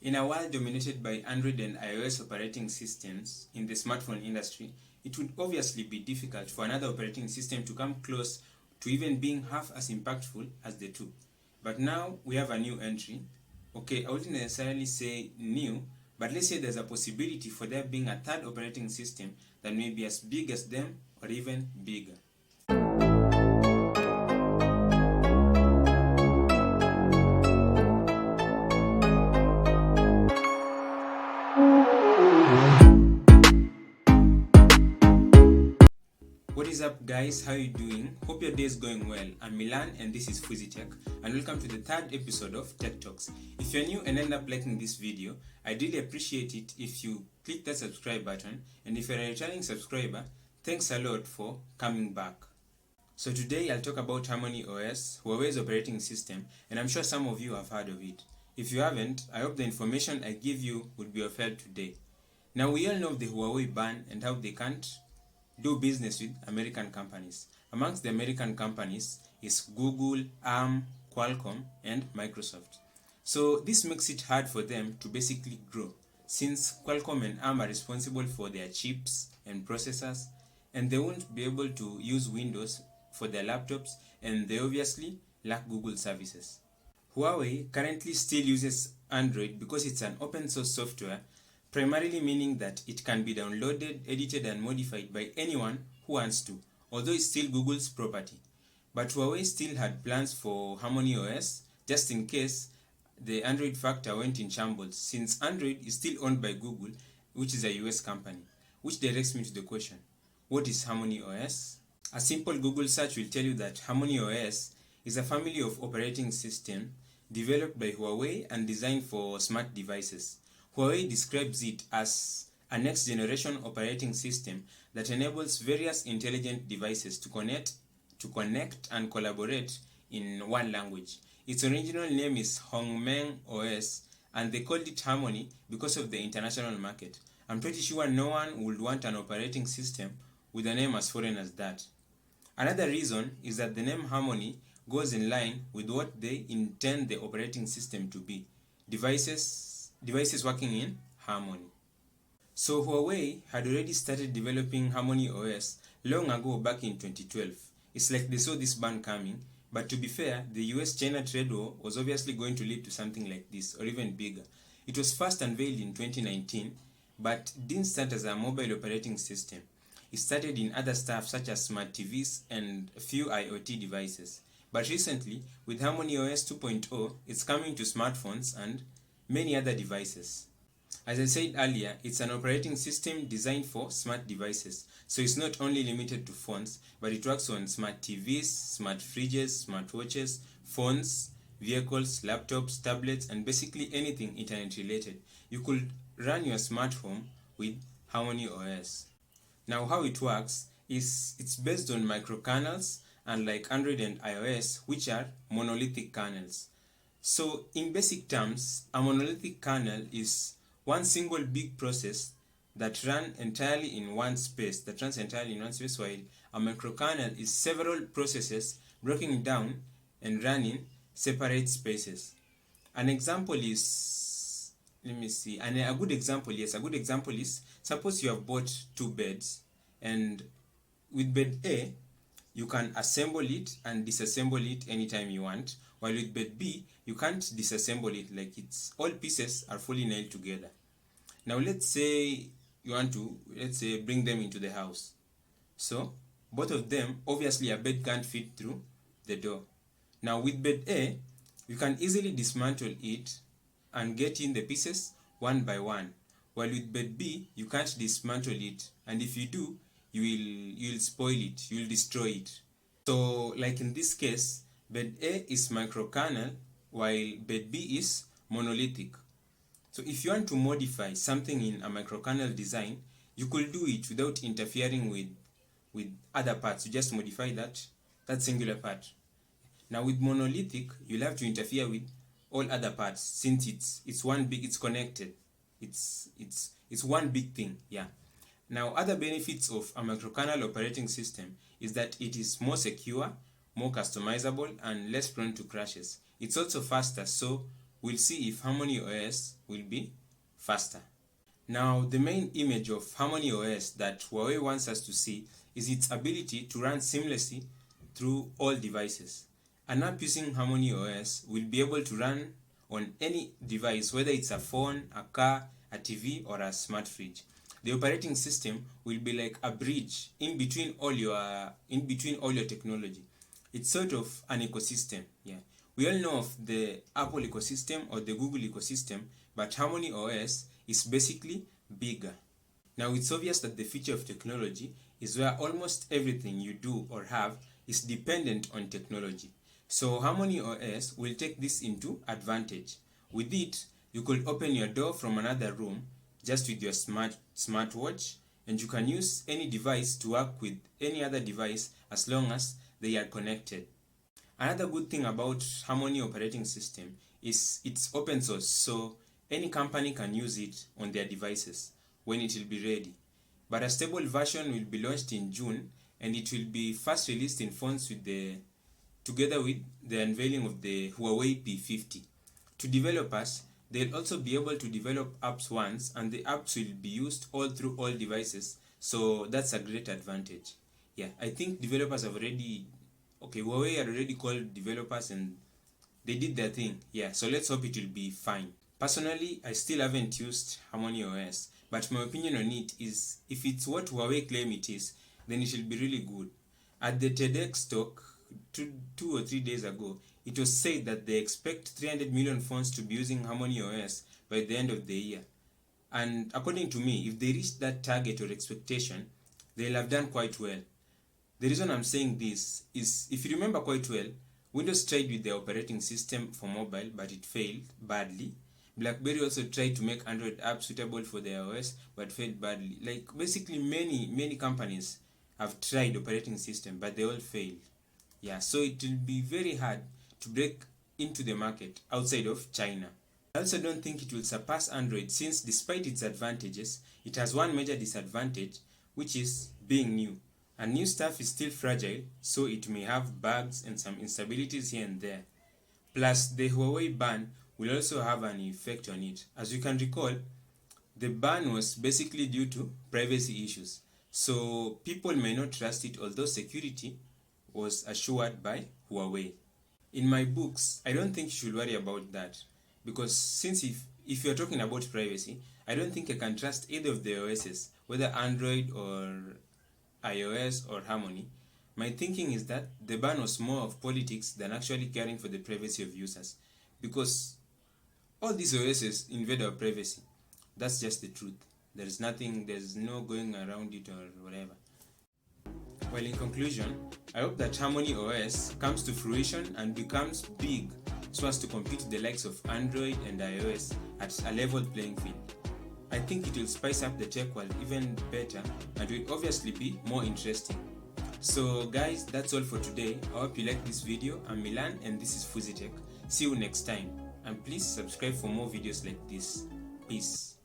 In a world dominated by Android and iOS operating systems in the smartphone industry, it would obviously be difficult for another operating system to come close to even being half as impactful as the two. But now we have a new entry. Okay, I wouldn't necessarily say new, but let's say there's a possibility for there being a third operating system that may be as big as them or even bigger. What is up guys, how you doing? Hope your day is going well. I'm Milan and this is Fuzitech, and welcome to the third episode of Tech Talks. If you're new and end up liking this video, I'd really appreciate it if you click that subscribe button, and if you're a returning subscriber, thanks a lot for coming back. So today I'll talk about Harmony OS, Huawei's operating system, and I'm sure some of you have heard of it. If you haven't, I hope the information I give you would be of help today. Now we all know of the Huawei ban and how they can't do business with American companies. Amongst the American companies is Google, ARM, Qualcomm, and Microsoft. So this makes it hard for them to basically grow, since Qualcomm and ARM are responsible for their chips and processors, and they won't be able to use Windows for their laptops, and they obviously lack Google services. Huawei currently still uses Android because it's an open source software, primarily meaning that it can be downloaded, edited and modified by anyone who wants to, although it's still Google's property. But Huawei still had plans for Harmony OS just in case the Android factor went in shambles, since Android is still owned by Google, which is a US company. Which directs me to the question, what is Harmony OS? A simple Google search will tell you that Harmony OS is a family of operating systems developed by Huawei and designed for smart devices. Huawei describes it as a next-generation operating system that enables various intelligent devices to connect and collaborate in one language. Its original name is Hongmeng OS, and they called it Harmony because of the international market. I'm pretty sure no one would want an operating system with a name as foreign as that. Another reason is that the name Harmony goes in line with what they intend the operating system to be: devices working in harmony. So Huawei had already started developing Harmony OS long ago, back in 2012. It's like they saw this ban coming, but to be fair, the US-China trade war was obviously going to lead to something like this, or even bigger. It was first unveiled in 2019, but didn't start as a mobile operating system. It started in other stuff such as smart TVs and a few IoT devices. But recently, with Harmony OS 2.0, it's coming to smartphones and many other devices. As I said earlier, it's an operating system designed for smart devices. So it's not only limited to phones, but it works on smart TVs, smart fridges, smartwatches, phones, vehicles, laptops, tablets, and basically anything internet related. You could run your smart home with Harmony OS. Now how it works is it's based on microkernels, unlike Android and iOS, which are monolithic kernels. So in basic terms, a monolithic kernel is one single big process that runs entirely in one space, while a microkernel is several processes broken down and running separate spaces. An example is, a good example is, suppose you have bought two beds, and with bed A, you can assemble it and disassemble it anytime you want, while with bed B, you can't disassemble it, like all pieces are fully nailed together. Now let's say you want to, bring them into the house. So both of them, obviously a bed can't fit through the door. Now with bed A, you can easily dismantle it and get in the pieces one by one, while with bed B, you can't dismantle it, and if you do, you'll spoil it, you'll destroy it. So like in this case, bed A is microkernel while bed B is monolithic. So if you want to modify something in a microkernel design, you could do it without interfering with other parts. You just modify that singular part. Now with monolithic, you'll have to interfere with all other parts, since it's connected. It's one big thing, yeah. Now, other benefits of a microkernel operating system is that it is more secure, more customizable, and less prone to crashes. It's also faster, so we'll see if Harmony OS will be faster. Now, the main image of Harmony OS that Huawei wants us to see is its ability to run seamlessly through all devices. An app using Harmony OS will be able to run on any device, whether it's a phone, a car, a TV, or a smart fridge. The operating system will be like a bridge in between all your technology. It's sort of an ecosystem. Yeah, we all know of the Apple ecosystem or the Google ecosystem, but Harmony OS is basically bigger. Now, it's obvious that the future of technology is where almost everything you do or have is dependent on technology. So Harmony OS will take this into advantage. With it, you could open your door from another room just with your smartwatch, and you can use any device to work with any other device as long as they are connected. Another good thing about Harmony Operating System is it's open source, so any company can use it on their devices when it will be ready. But a stable version will be launched in June, and it will be first released in phones together with the unveiling of the Huawei P50. To developers, they'll also be able to develop apps once, and the apps will be used all through all devices, so that's a great advantage. Yeah, I think developers have already, Huawei had already called developers and they did their thing. Yeah, so let's hope it will be fine. Personally, I still haven't used Harmony OS, but my opinion on it is if it's what Huawei claim it is, then it will be really good. At the TEDx talk 2 or 3 days ago, it was said that they expect 300 million phones to be using Harmony OS by the end of the year. And according to me, if they reach that target or expectation, they'll have done quite well. The reason I'm saying this is, if you remember quite well, Windows tried with their operating system for mobile, but it failed badly. BlackBerry also tried to make Android apps suitable for their OS, but failed badly. Like, basically many companies have tried operating system, but they all failed. Yeah, so it will be very hard to break into the market outside of China. I also don't think it will surpass Android, since despite its advantages, it has one major disadvantage, which is being new. And new stuff is still fragile, so it may have bugs and some instabilities here and there. Plus, the Huawei ban will also have an effect on it. As you can recall, the ban was basically due to privacy issues. So people may not trust it, although security was assured by Huawei. In my books, I don't think you should worry about that, because since if you're talking about privacy, I don't think I can trust either of the OSs, whether Android or iOS or Harmony. My thinking is that the ban was more of politics than actually caring for the privacy of users, because all these OSs invade our privacy. That's just the truth. There's no going around it or whatever. Well, in conclusion, I hope that Harmony OS comes to fruition and becomes big so as to compete with the likes of Android and iOS at a level playing field. I think it will spice up the tech world even better and will obviously be more interesting. So guys, that's all for today. I hope you liked this video. I'm Milan and this is Fuzitech. See you next time, and please subscribe for more videos like this. Peace.